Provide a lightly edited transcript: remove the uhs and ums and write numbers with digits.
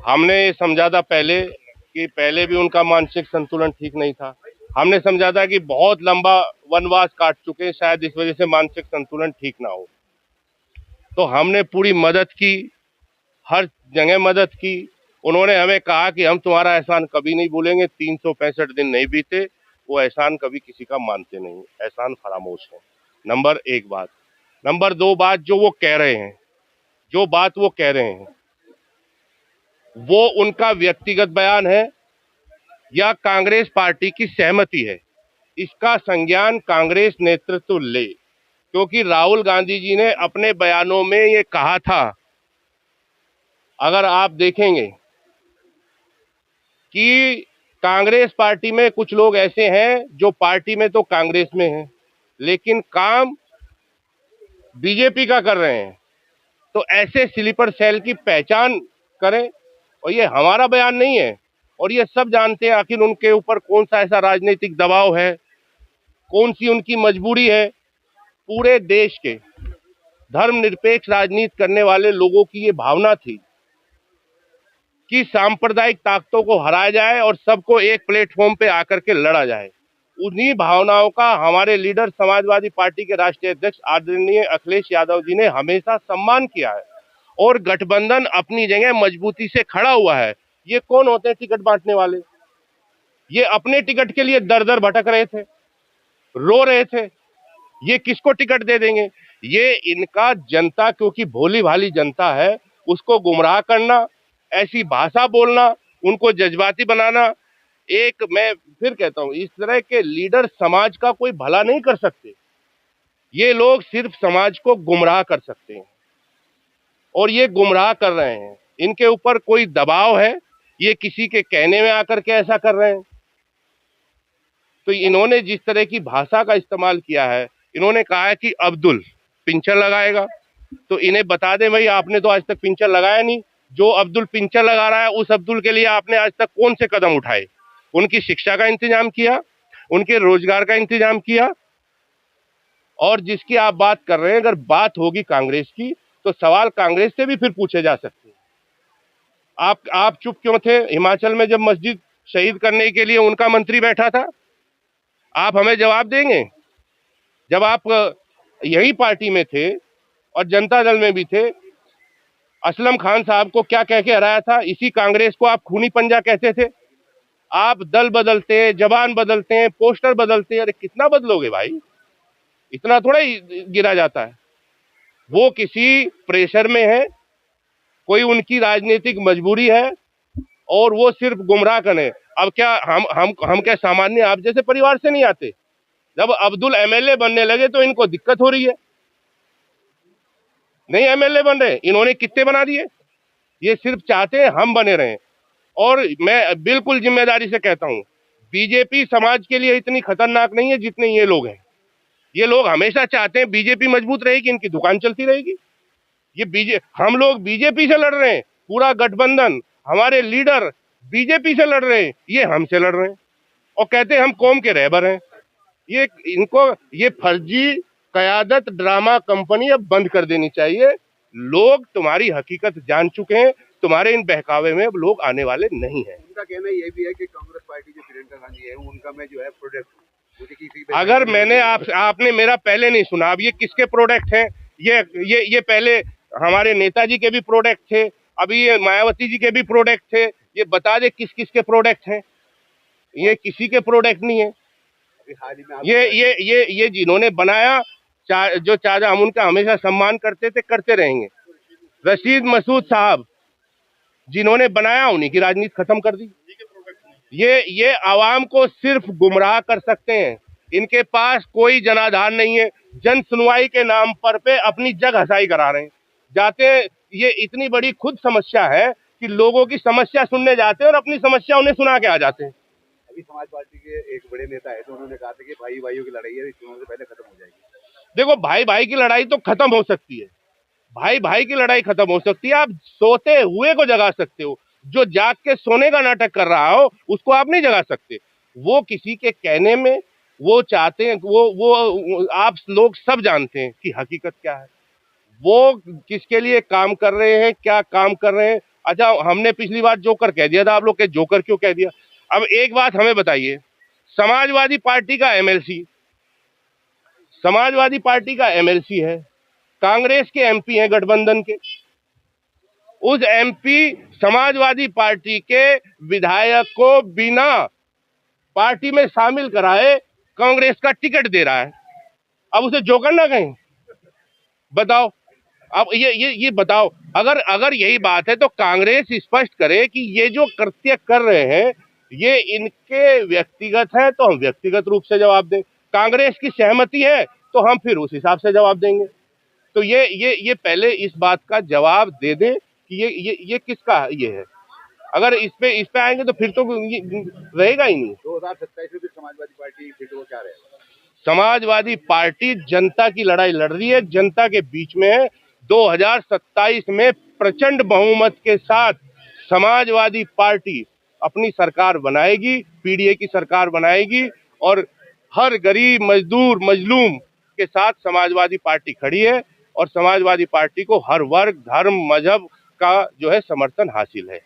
हमने समझा था पहले कि पहले भी उनका मानसिक संतुलन ठीक नहीं था। हमने समझा था कि बहुत लंबा वनवास काट चुके हैं, शायद इस वजह से मानसिक संतुलन ठीक ना हो। तो हमने पूरी मदद की, हर जगह मदद की। उन्होंने हमें कहा कि हम तुम्हारा एहसान कभी नहीं भूलेंगे। 365 दिन नहीं बीते, वो एहसान कभी किसी का मानते नहीं, एहसान फरामोश है। नंबर एक बात। नंबर दो बात, जो वो कह रहे हैं, जो बात वो कह रहे हैं, वो उनका व्यक्तिगत बयान है या कांग्रेस पार्टी की सहमति है, इसका संज्ञान कांग्रेस नेतृत्व ले। क्योंकि राहुल गांधी जी ने अपने बयानों में ये कहा था, अगर आप देखेंगे कि कांग्रेस पार्टी में कुछ लोग ऐसे हैं जो पार्टी में तो कांग्रेस में हैं, लेकिन काम बीजेपी का कर रहे हैं। तो ऐसे स्लीपर सेल की पहचान करें। और ये हमारा बयान नहीं है, और ये सब जानते हैं आखिर उनके ऊपर कौन सा ऐसा राजनीतिक दबाव है, कौन सी उनकी मजबूरी है। पूरे देश के धर्मनिरपेक्ष राजनीति करने वाले लोगों की ये भावना थी कि सांप्रदायिक ताकतों को हराया जाए और सबको एक प्लेटफॉर्म पे आकर के लड़ा जाए। उन्हीं भावनाओं का हमारे लीडर समाजवादी पार्टी के राष्ट्रीय अध्यक्ष आदरणीय अखिलेश यादव जी ने हमेशा सम्मान किया है, और गठबंधन अपनी जगह मजबूती से खड़ा हुआ है। ये कौन होते हैं टिकट बांटने वाले? ये अपने टिकट के लिए दर दर भटक रहे थे, रो रहे थे, ये किसको टिकट दे देंगे। ये इनका जनता, क्योंकि भोली भाली जनता है, उसको गुमराह करना, ऐसी भाषा बोलना, उनको जज्बाती बनाना। एक मैं फिर कहता हूं, इस तरह के लीडर समाज का कोई भला नहीं कर सकते। ये लोग सिर्फ समाज को गुमराह कर सकते हैं, और ये गुमराह कर रहे हैं। इनके ऊपर कोई दबाव है, ये किसी के कहने में आकर के ऐसा कर रहे हैं। तो इन्होंने जिस तरह की भाषा का इस्तेमाल किया है, इन्होंने कहा है कि अब्दुल पिंचर लगाएगा। तो इन्हें बता दें, भाई आपने तो आज तक पिंचर लगाया नहीं। जो अब्दुल पिंचर लगा रहा है, उस अब्दुल के लिए आपने आज तक कौन से कदम उठाए? उनकी शिक्षा का इंतजाम किया, उनके रोजगार का इंतजाम किया। और जिसकी आप बात कर रहे हैं, अगर बात होगी कांग्रेस की, तो सवाल कांग्रेस से भी फिर पूछे जा सकते हैं। आप चुप क्यों थे हिमाचल में जब मस्जिद शहीद करने के लिए उनका मंत्री बैठा था? आप हमें जवाब देंगे। जब आप यही पार्टी में थे और जनता दल में भी थे, असलम खान साहब को क्या कह के हराया था? इसी कांग्रेस को आप खूनी पंजा कहते थे। आप दल बदलते हैं, जबान बदलते हैं, पोस्टर बदलते हैं, अरे कितना बदलोगे भाई? इतना थोड़ा ही गिरा जाता है। वो किसी प्रेशर में है, कोई उनकी राजनीतिक मजबूरी है, और वो सिर्फ गुमराह करें। अब क्या हम क्या सामान्य आप जैसे परिवार से नहीं आते? जब अब्दुल एमएलए बनने लगे तो इनको दिक्कत हो रही है, नहीं एमएलए बन रहे, इन्होंने कितने बना दिए। ये सिर्फ चाहते हैं हम बने रहें। और मैं बिल्कुल जिम्मेदारी से कहता हूं, बीजेपी समाज के लिए इतनी खतरनाक नहीं है जितने ये लोग हैं। ये लोग हमेशा चाहते हैं बीजेपी मजबूत रहेगी, इनकी दुकान चलती रहेगी। हम लोग बीजेपी से लड़ रहे हैं, पूरा गठबंधन, हमारे लीडर बीजेपी से लड़ रहे हैं, ये हमसे लड़ रहे हैं, और कहते हैं हम कौम के रहबर हैं। ये इनको ये फर्जी कयादत ड्रामा कंपनी अब बंद कर देनी चाहिए। लोग तुम्हारी हकीकत जान चुके हैं, तुम्हारे इन बहकावे में अब लोग आने वाले नहीं हैं। उनका कहना ये भी है कि कांग्रेस पार्टी जो प्रियंका गांधी है, उनका मैं जो है प्रोडक्ट। अगर मैंने आपने मेरा पहले नहीं सुना, अब ये किसके प्रोडक्ट हैं? ये पहले हमारे नेताजी के भी प्रोडक्ट थे, अभी ये मायावती जी के भी प्रोडक्ट थे। ये बता दे किस किस के प्रोडक्ट हैं? ये किसी के प्रोडक्ट नहीं है। ये जिन्होंने बनाया, जो चाचा, हम उनका हमेशा सम्मान करते थे, करते रहेंगे। रशीद मसूद साहब जिन्होंने बनाया, उन्हीं की राजनीति खत्म कर दी। ये आवाम को सिर्फ गुमराह कर सकते हैं। इनके पास कोई जनाधार नहीं है। जन सुनवाई के नाम पर पे अपनी जग हसाई करा रहे हैं। जाते, ये इतनी बड़ी खुद समस्या है कि लोगों की समस्या सुनने जाते हैं और अपनी समस्या उन्हें सुना के आ जाते हैं। अभी समाज पार्टी के एक बड़े नेता है, तो उन्होंने कहा था कि भाई भाइयों की लड़ाई है, चुनाव से पहले खत्म हो जाएगी। देखो, भाई भाई की लड़ाई तो खत्म हो सकती है, भाई भाई की लड़ाई खत्म हो सकती है। आप सोते हुए को जगा सकते हो, जो जाग के सोने का नाटक कर रहा हो उसको आप नहीं जगा सकते। वो किसी के कहने में, वो चाहते हैं, वो आप लोग सब जानते हैं कि हकीकत क्या है। वो किसके लिए काम कर रहे हैं, क्या काम कर रहे हैं। अच्छा, हमने पिछली बार जोकर कह दिया था, आप लोग के जोकर क्यों कह दिया। अब एक बात हमें बताइए, समाजवादी पार्टी का एमएलसी, समाजवादी पार्टी का एमएलसी है, कांग्रेस के एमपी हैं गठबंधन के, उस एमपी समाजवादी पार्टी के विधायक को बिना पार्टी में शामिल कराए कांग्रेस का टिकट दे रहा है। अब उसे जोकर ना कहें, बताओ। अब ये बताओ, अगर अगर यही बात है तो कांग्रेस स्पष्ट करे कि ये जो कृत्य कर रहे हैं ये इनके व्यक्तिगत है, तो हम व्यक्तिगत रूप से जवाब दें। कांग्रेस की सहमति है तो हम फिर उस हिसाब से जवाब देंगे। तो ये पहले इस बात का जवाब दे दें कि ये किसका ये है। अगर इस पे आएंगे तो फिर तो रहेगा ही नहीं। 2027 में फिर समाजवादी पार्टी फिर वो क्या रहेगा? समाजवादी पार्टी जनता की लड़ाई लड़ रही है, जनता के बीच में है। 2027 में प्रचंड बहुमत के साथ समाजवादी पार्टी अपनी सरकार बनाएगी, पीडीए की सरकार बनाएगी, और हर गरीब मजदूर मजलूम के साथ समाजवादी पार्टी खड़ी है, और समाजवादी पार्टी को हर वर्ग धर्म मजहब का जो है समर्थन हासिल है।